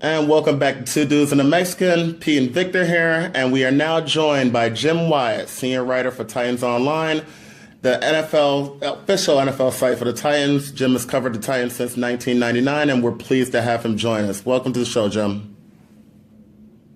And welcome back to Two Dudes and a Mexican. Pete and Victor here, and we are now joined by Jim Wyatt, senior writer for TitansOnline, the official NFL site for the Titans. Jim has covered the Titans since 1999, and we're pleased to have him join us. Welcome to the show, Jim.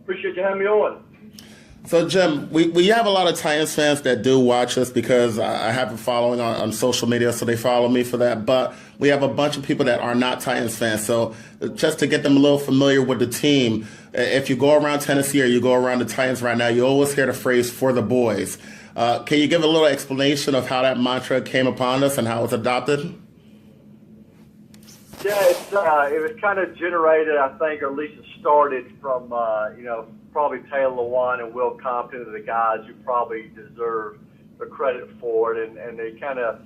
Appreciate you having me on. So, Jim, we have a lot of Titans fans that do watch us because I have a following on social media, so they follow me for that. But we have a bunch of people that are not Titans fans. So just to get them a little familiar with the team, if you go around Tennessee or you go around the Titans right now, you always hear the phrase "for the boys." Can you give a little explanation of how that mantra came upon us and how it's adopted? Yeah, it was kind of generated, I think, or at least it started from, probably Taylor Lewan and Will Compton, the guys who probably deserve the credit for it. And they kind of,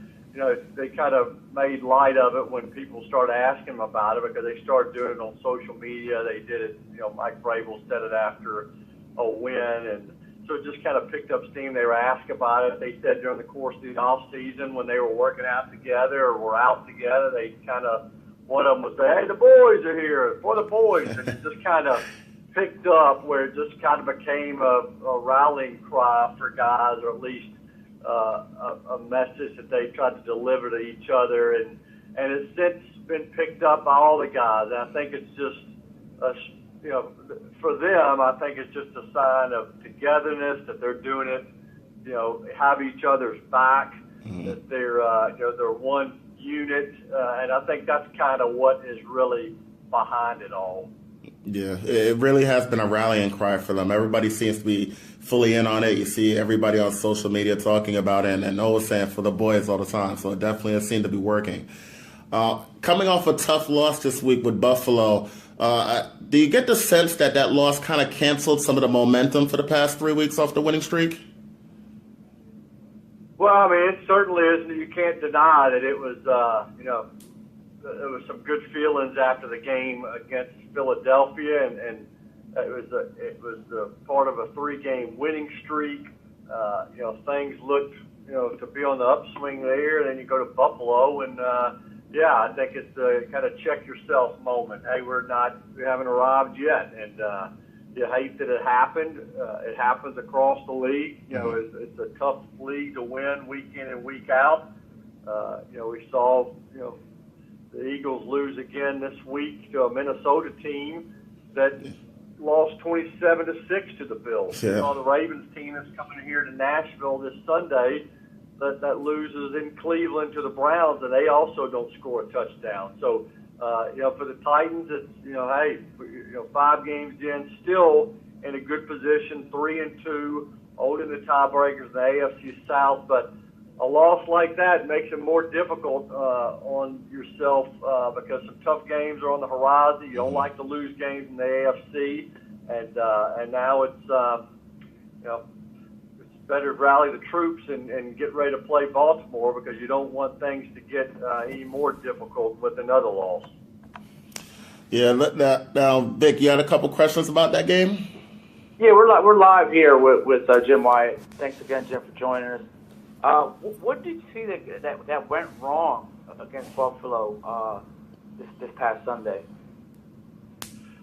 made light of it when people started asking them about it because they started doing it on social media. They did it, Mike Vrabel said it after a win. And so it just kind of picked up steam. They were asked about it. They said during the course of the off season when they were working out together or were out together, they kind of, one of them would say, "Hey, the boys are here, for the boys." And it just kind of picked up where it just kind of became a rallying cry for guys, or at least a message that they tried to deliver to each other. And it's since been picked up by all the guys. And I think it's just, for them, I think it's just a sign of togetherness, that they're doing it, have each other's back, that they're one unit, and I think that's kind of what is really behind it all. Yeah, it really has been a rallying cry for them. Everybody seems to be fully in on it. You see everybody on social media talking about it and always saying "for the boys" all the time. So it definitely has seemed to be working. Coming off a tough loss this week with Buffalo, do you get the sense that loss kind of canceled some of the momentum for the past 3 weeks off the winning streak? Well, I mean, it certainly isn't. You can't deny that it was, there was some good feelings after the game against Philadelphia, and it was part of a 3-game winning streak. Things looked, to be on the upswing there. Then you go to Buffalo, and I think it's a kind of check yourself moment. Hey, we haven't arrived yet, and you hate that it happened. It happens across the league. It's a tough league to win week in and week out. We saw, the Eagles lose again this week to a Minnesota team that lost 27-6 to the Bills. Yeah. The Ravens team that's coming here to Nashville this Sunday that loses in Cleveland to the Browns, and they also don't score a touchdown. So, for the Titans, it's, 5 games in, still in a good position, 3-2, holding the tiebreakers in the AFC South. But a loss like that makes it more difficult on yourself because some tough games are on the horizon. You don't like to lose games in the AFC, and now it's it's better to rally the troops and get ready to play Baltimore because you don't want things to get any more difficult with another loss. Yeah, now, Vic, you had a couple questions about that game? Yeah, we're live here with Jim Wyatt. Thanks again, Jim, for joining us. What did you see that went wrong against Buffalo this past Sunday?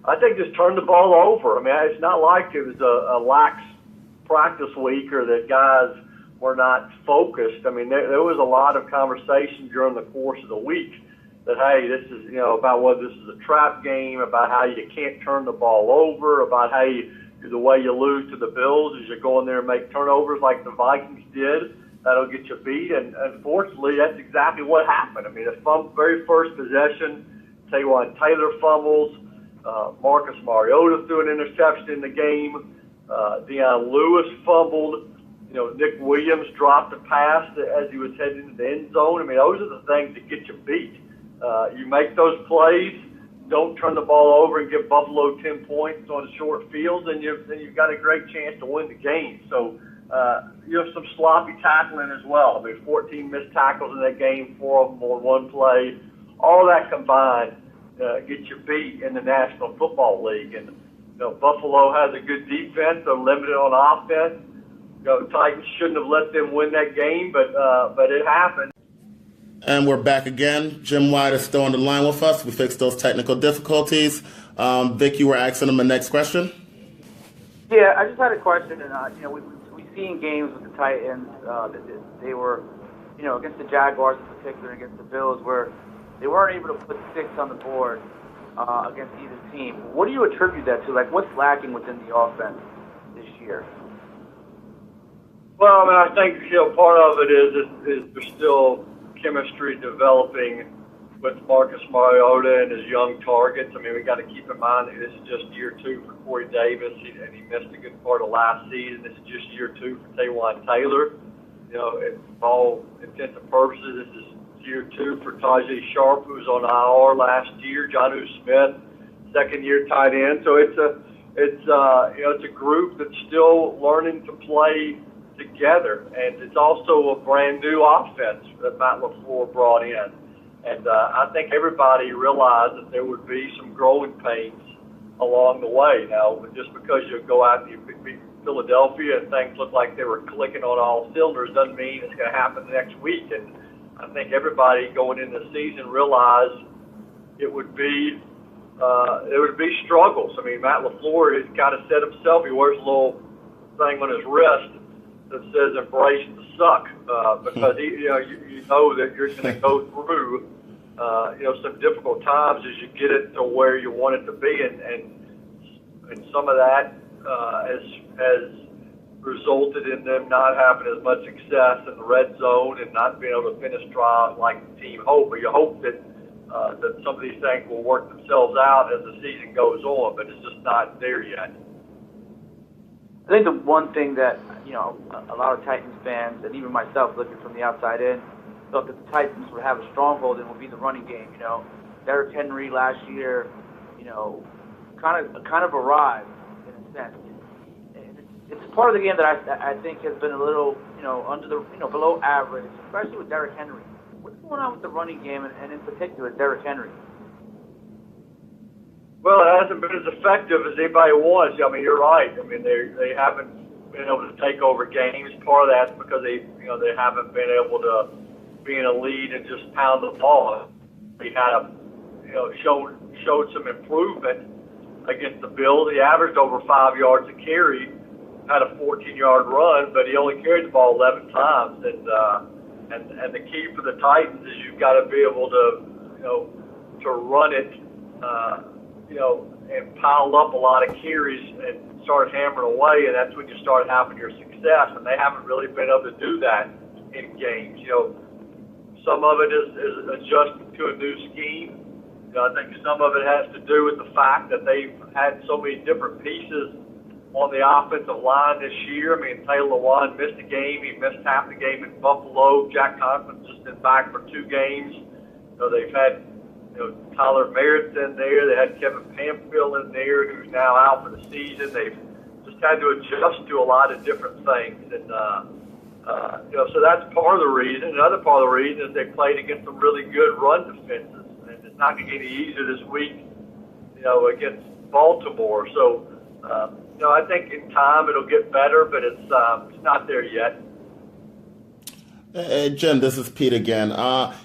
I think just turned the ball over. I mean, it's not like it was a lax practice week or that guys were not focused. I mean, there was a lot of conversation during the course of the week that, hey, this is, about whether this is a trap game, about how you can't turn the ball over, about how the way you lose to the Bills is you go in there and make turnovers like the Vikings did. That'll get you beat, and unfortunately, that's exactly what happened. I mean, the very first possession, Taywan Taylor fumbles, Marcus Mariota threw an interception in the game, Deion Lewis fumbled, Nick Williams dropped a pass as he was heading into the end zone. I mean, those are the things that get you beat. You make those plays, don't turn the ball over and give Buffalo 10 points on a short field, then you've got a great chance to win the game. So, some sloppy tackling as well. I mean, 14 missed tackles in that game, 4 of them on one play. All that combined gets you beat in the National Football League. And Buffalo has a good defense. They're limited on offense. Titans shouldn't have let them win that game, but it happened. And we're back again. Jim Wyatt is still on the line with us. We fixed those technical difficulties. Vic, you were asking him the next question? Yeah, I just had a question, and we see in games with the Titans that they were, against the Jaguars in particular, and against the Bills, where they weren't able to put 6 on the board against either team. What do you attribute that to? Like, what's lacking within the offense this year? Well, I mean, I think part of it is there's still chemistry developing with Marcus Mariota and his young targets. I mean, we got to keep in mind that this is just year 2 for Corey Davis, and he missed a good part of last season. This is just year 2 for Taywan Taylor. For all intents and purposes, this is year 2 for Tajay Sharp, who was on IR last year. Jonnu Smith, second-year tight end. So it's a group that's still learning to play together, and it's also a brand new offense that Matt LaFleur brought in. And I think everybody realized that there would be some growing pains along the way. Now, just because you go out and you beat Philadelphia and things look like they were clicking on all cylinders doesn't mean it's going to happen next week. And I think everybody going into the season realized it would be struggles. I mean, Matt LaFleur has kind of said himself, he wears a little thing on his wrist that says "embrace the suck," because you know that you're going to go through some difficult times as you get it to where you want it to be, and some of that has resulted in them not having as much success in the red zone and not being able to finish drives like the team hoped. But you hope that some of these things will work themselves out as the season goes on, but it's just not there yet. I think the one thing that, a lot of Titans fans, and even myself looking from the outside in, thought that the Titans would have a stronghold and would be the running game. Derrick Henry last year, kind of arrived in a sense. And it's part of the game that I think has been a little, under the, below average, especially with Derrick Henry. What's going on with the running game, and in particular Derrick Henry? Well, it hasn't been as effective as anybody wants. I mean, you're right. I mean, they haven't been able to take over games. Part of that's because they haven't been able to be in a lead and just pound the ball. He had showed some improvement against the Bills. He averaged over 5 yards a carry, had a 14-yard run, but he only carried the ball 11 times. And the key for the Titans is you've got to be able to run it. And piled up a lot of carries and start hammering away, and that's when you start having your success. And they haven't really been able to do that in games. Some of it is adjusting to a new scheme. I think some of it has to do with the fact that they've had so many different pieces on the offensive line this year. I mean, Taylor Lewan missed a game. He missed half the game in Buffalo. Jack Conklin's just been back for 2 games. They've had Tyler Merritt's in there. They had Kevin Pamphile in there, who's now out for the season. They've just had to adjust to a lot of different things, and so that's part of the reason. Another part of the reason is they played against some really good run defenses, and it's not going to get any easier this week, against Baltimore. So, I think in time it'll get better, but it's not there yet. Hey, Jim, this is Pete again.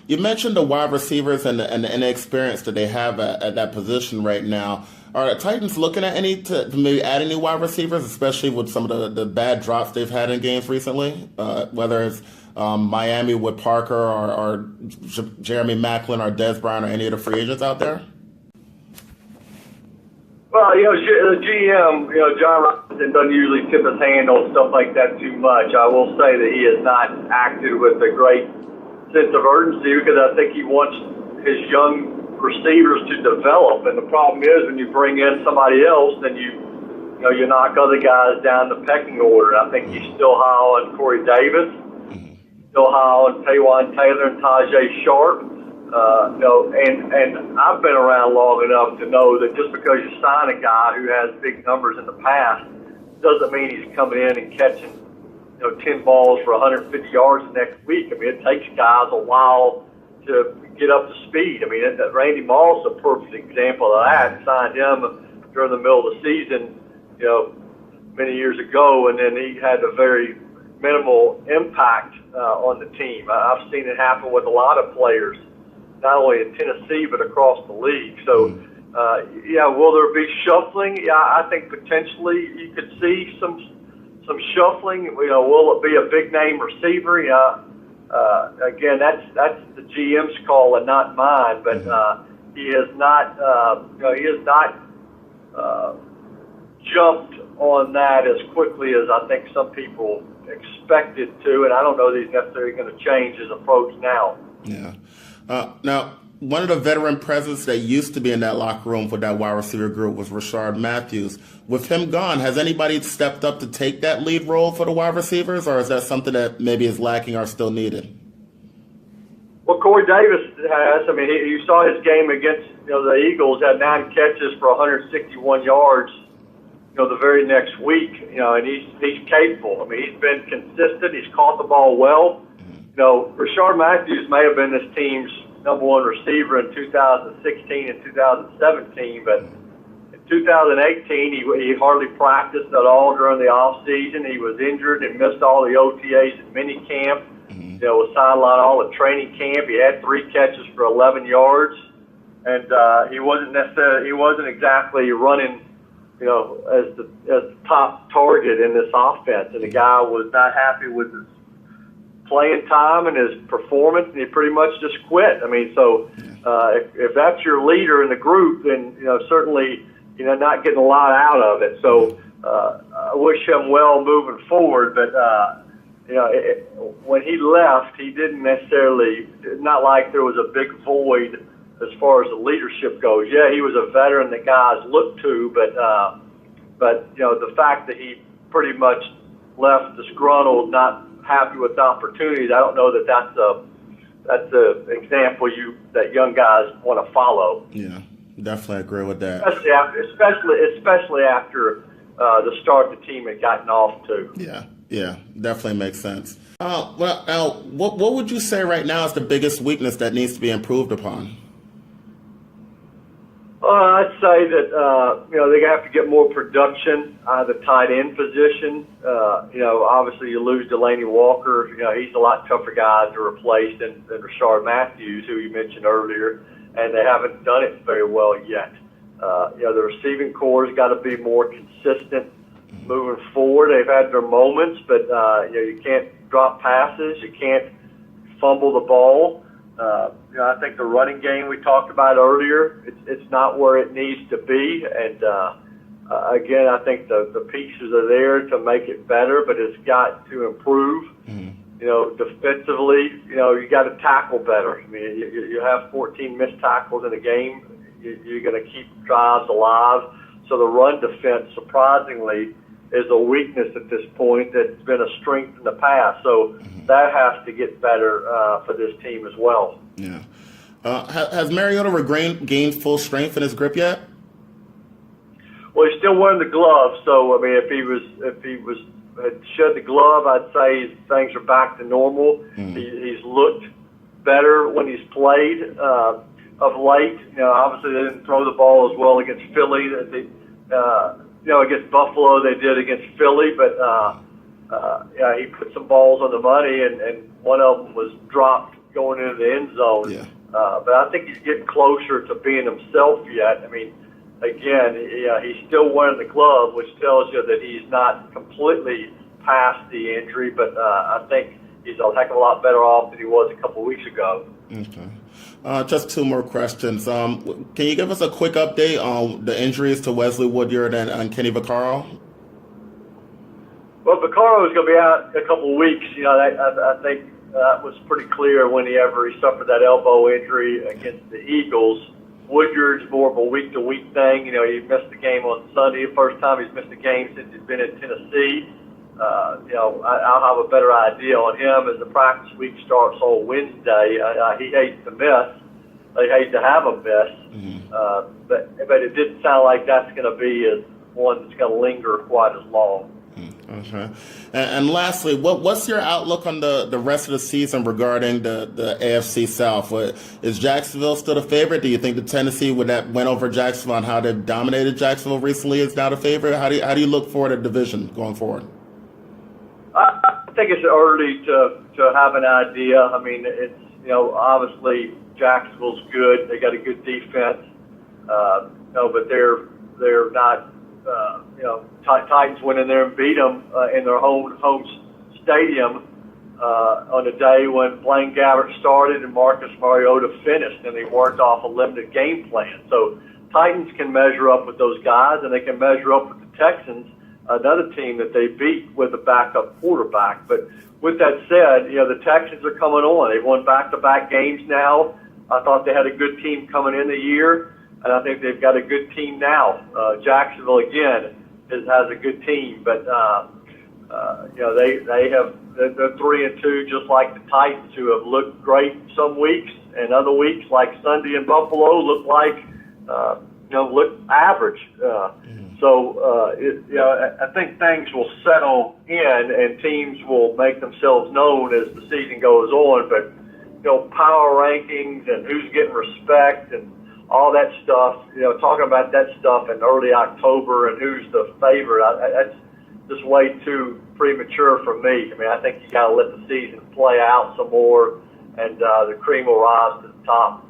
You mentioned the wide receivers and the inexperience that they have at that position right now. Are the Titans looking at to maybe add any wide receivers, especially with some of the bad drops they've had in games recently, whether it's Miami with Parker or Jeremy Maclin or Des Bryant or any of the free agents out there? Well, the GM, John Robinson doesn't usually tip his hand on stuff like that too much. I will say that he has not acted with a great sense of urgency because I think he wants his young receivers to develop. And the problem is when you bring in somebody else, then you knock other guys down the pecking order. I think he's still high on Corey Davis, still high on Taywan Taylor and Tajay Sharp. And I've been around long enough to know that just because you sign a guy who has big numbers in the past doesn't mean he's coming in and catching, 10 balls for 150 yards the next week. I mean, it takes guys a while to get up to speed. I mean, Randy Moss is a perfect example of that. Signed him during the middle of the season, many years ago, and then he had a very minimal impact on the team. I've seen it happen with a lot of players, not only in Tennessee but across the league. So, Yeah, will there be shuffling? Yeah, I think potentially you could see some shuffling. Will it be a big name receiver? Yeah. Again, that's the GM's call and not mine. But he has not jumped on that as quickly as I think some people expected to. And I don't know that he's necessarily going to change his approach now. Yeah. Now, one of the veteran presence that used to be in that locker room for that wide receiver group was Rashard Matthews. With him gone, has anybody stepped up to take that lead role for the wide receivers, or is that something that maybe is lacking or still needed? Well, Corey Davis has. I mean, you saw his game against the Eagles, had 9 catches for 161 yards. The very next week, and he's capable. I mean, he's been consistent. He's caught the ball well. Rashard Matthews may have been this team's number one receiver in 2016 and 2017, but in 2018 he hardly practiced at all during the off season. He was injured and missed all the OTAs and mini camp. Was sidelined all the training camp. He had 3 catches for 11 yards, and he wasn't exactly running as the top target in this offense. And the guy was not happy with his playing time and his performance, and he pretty much just quit. I mean, so if that's your leader in the group, then certainly not getting a lot out of it. So I wish him well moving forward. But when he left, he didn't necessarily, not like there was a big void as far as the leadership goes. Yeah, he was a veteran that guys looked to, but the fact that he pretty much left disgruntled, not happy with the opportunities, I don't know that that's a example that young guys want to follow. Yeah, definitely agree with that. Especially after the start the team had gotten off to. Yeah, definitely makes sense. Well, now, what would you say right now is the biggest weakness that needs to be improved upon? I'd say that they have to get more production out of the tight end position. Obviously you lose Delaney Walker. He's a lot tougher guy to replace than Rashard Matthews, who you mentioned earlier, and they haven't done it very well yet. The receiving corps has got to be more consistent moving forward. They've had their moments, but you can't drop passes. You can't fumble the ball. I think the running game we talked about earlier, it's not where it needs to be. And, again, I think the pieces are there to make it better, but it's got to improve. Defensively, you got to tackle better. I mean, you have 14 missed tackles in a game. You're going to keep drives alive. So the run defense, surprisingly, is a weakness at this point that's been a strength in the past. So that has to get better for this team as well. Yeah. Has Mariota gained full strength in his grip yet? Well, he's still wearing the glove. So I mean, if he had shed the glove, I'd say things are back to normal. He's looked better when he's played of late. Obviously they didn't throw the ball as well against Philly. Against Buffalo they did against Philly, but he put some balls on the money, and one of them was dropped going into the end zone. Yeah. But I think he's getting closer to being himself yet. I mean, again, he's still wearing the glove, which tells you that he's not completely past the injury, but I think he's a heck of a lot better off than he was a couple of weeks ago. Okay. Just 2 more questions. Can you give us a quick update on the injuries to Wesley Woodyard and Kenny Vaccaro? Well, Vaccaro is going to be out in a couple of weeks. I think that was pretty clear whenever he suffered that elbow injury against the Eagles. Woodyard's more of a week-to-week thing. He missed the game on Sunday, the first time he's missed a game since he's been in Tennessee. I'll have a better idea on him as the practice week starts on Wednesday. He hates to miss. They hate to have him miss. But it didn't sound like that's going to be one that's going to linger quite as long. Okay. And lastly, what's your outlook on the rest of the season regarding the AFC South? Is Jacksonville still the favorite? Do you think the Tennessee, with that win over Jacksonville and how they've dominated Jacksonville recently, is now the favorite? How do you look for the division going forward? I think it's early to have an idea. I mean, it's obviously Jacksonville's good. They got a good defense. but they're not. Titans went in there and beat them in their home stadium on a day when Blaine Gabbert started and Marcus Mariota finished, and they worked off a limited game plan. So Titans can measure up with those guys, and they can measure up with the Texans, another team that they beat with a backup quarterback. But with that said, the Texans are coming on. They've won back-to-back games now. I thought they had a good team coming in the year, and I think they've got a good team now. Jacksonville, again, has a good team, but they're 3-2, just like the Titans, who have looked great some weeks, and other weeks, like Sunday in Buffalo, look like look average. I think things will settle in, and teams will make themselves known as the season goes on. But power rankings and who's getting respect and all that stuff, talking about that stuff in early October and who's the favorite, that's just way too premature for me. I mean, I think you got to let the season play out some more, and the cream will rise to the top.